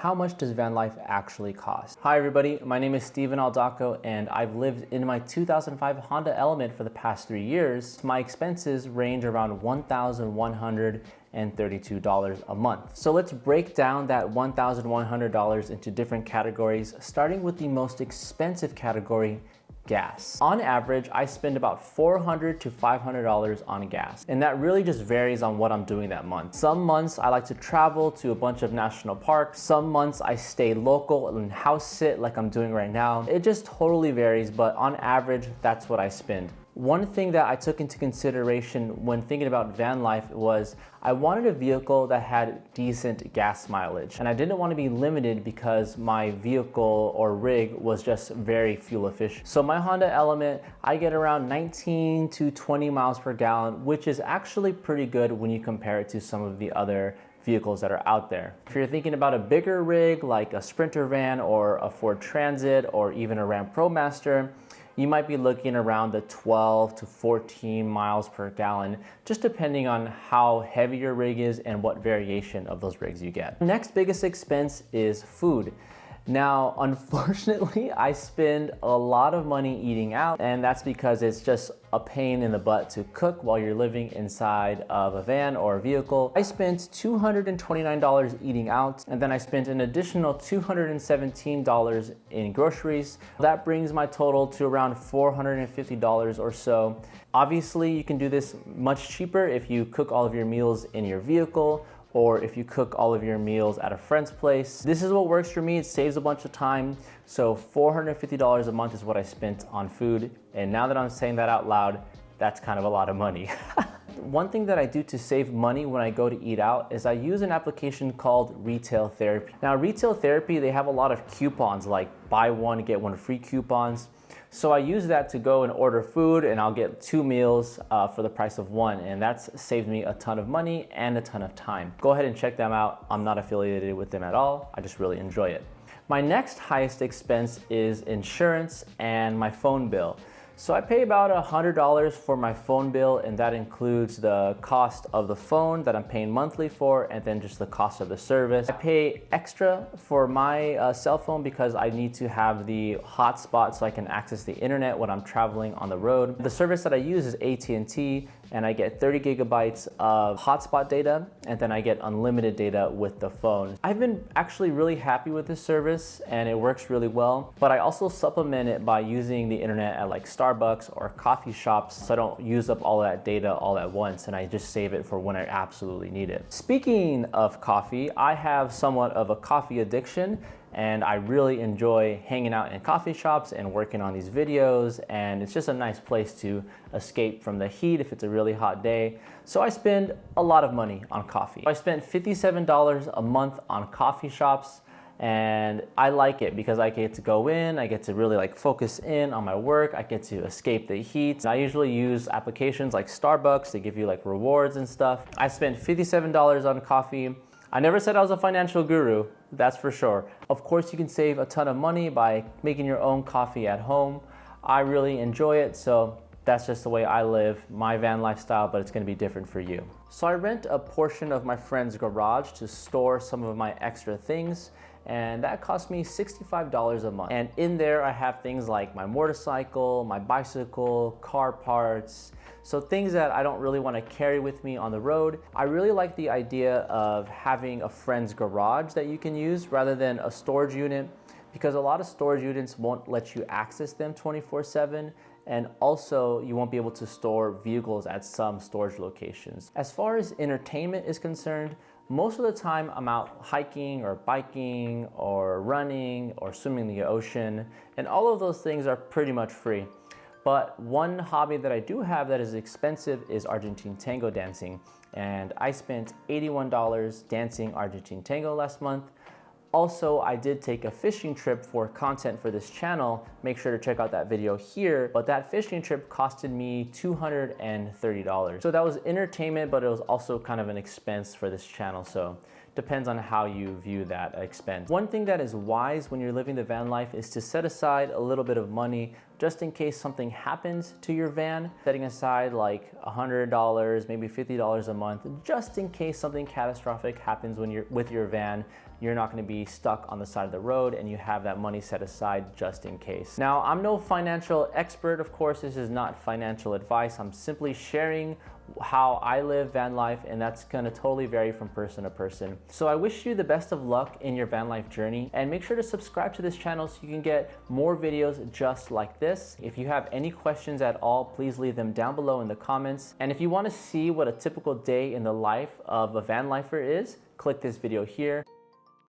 how much does van life actually cost? Hi everybody, my name is Steven Aldaco and I've lived in my 2005 Honda Element for the past 3 years. My expenses range around $1,132 a month. So let's break down that $1,100 into different categories, starting with the most expensive category, gas. On average, I spend about $400 to $500 on gas, and that really just varies on what I'm doing that month. Some months I like to travel to a bunch of national parks. Some months I stay local and house sit like I'm doing right now. It just totally varies, but on average, that's what I spend. One thing that I took into consideration when thinking about van life was I wanted a vehicle that had decent gas mileage, and I didn't want to be limited because my vehicle or rig was just very fuel efficient. So my Honda Element, I get around 19 to 20 miles per gallon, which is actually pretty good when you compare it to some of the other vehicles that are out there. If you're thinking about a bigger rig like a Sprinter van or a Ford Transit or even a Ram ProMaster, you might be looking around the 12 to 14 miles per gallon, just depending on how heavy your rig is and what variation of those rigs you get. Next biggest expense is food. Now, unfortunately, I spend a lot of money eating out, and that's because it's just a pain in the butt to cook while you're living inside of a van or a vehicle. I spent $229 eating out, and then I spent an additional $217 in groceries. That brings my total to around $450 or so. Obviously, you can do this much cheaper if you cook all of your meals in your vehicle, or if you cook all of your meals at a friend's place. This is what works for me. It saves a bunch of time. So $450 a month is what I spent on food. And now that I'm saying that out loud, that's kind of a lot of money. One thing that I do to save money when I go to eat out is I use an application called Retail Therapy. Now, Retail Therapy, they have a lot of coupons like buy one, get one free coupons. So I use that to go and order food, and I'll get 2 meals for the price of 1, and that's saved me a ton of money and a ton of time. Go ahead and check them out. I'm not affiliated with them at all. I just really enjoy it. My next highest expense is insurance and my phone bill. So I pay about $100 for my phone bill, and that includes the cost of the phone that I'm paying monthly for, and then just the cost of the service. I pay extra for my cell phone because I need to have the hotspot so I can access the internet when I'm traveling on the road. The service that I use is AT&T, and I get 30 gigabytes of hotspot data, and then I get unlimited data with the phone. I've been actually really happy with this service, and it works really well, but I also supplement it by using the internet at like Starbucks or coffee shops, so I don't use up all that data all at once, and I just save it for when I absolutely need it. Speaking of coffee, I have somewhat of a coffee addiction, and I really enjoy hanging out in coffee shops and working on these videos, and it's just a nice place to escape from the heat if it's a really hot day. So I spend a lot of money on coffee. I spent $57 a month on coffee shops, and I like it because I get to go in, I get to really like focus in on my work, I get to escape the heat. I usually use applications like Starbucks to give you like rewards and stuff. I spent $57 on coffee. I never said I was a financial guru, that's for sure. Of course, you can save a ton of money by making your own coffee at home. I really enjoy it, so that's just the way I live my van lifestyle, but it's gonna be different for you. So I rent a portion of my friend's garage to store some of my extra things, and that cost me $65 a month. And in there I have things like my motorcycle, my bicycle, car parts, so things that I don't really want to carry with me on the road. I really like the idea of having a friend's garage that you can use rather than a storage unit, because a lot of storage units won't let you access them 24/7, and also you won't be able to store vehicles at some storage locations. As far as entertainment is concerned, most of the time I'm out hiking or biking or running or swimming in the ocean, and all of those things are pretty much free. But one hobby that I do have that is expensive is Argentine tango dancing, and I spent $81 dancing Argentine tango last month. Also, I did take a fishing trip for content for this channel. Make sure to check out that video here. But that fishing trip costed me $230. So that was entertainment, but it was also kind of an expense for this channel. So depends on how you view that expense. One thing that is wise when you're living the van life is to set aside a little bit of money just in case something happens to your van. Setting aside like $100, maybe $50 a month, just in case something catastrophic happens when you're with your van, you're not going to be stuck on the side of the road and you have that money set aside just in case. Now, I'm no financial expert, of course. This is not financial advice. I'm simply sharing how I live van life, and that's gonna totally vary from person to person. So I wish you the best of luck in your van life journey, and make sure to subscribe to this channel so you can get more videos just like this. If you have any questions at all, please leave them down below in the comments. And if you want to see what a typical day in the life of a van lifer is, click this video here.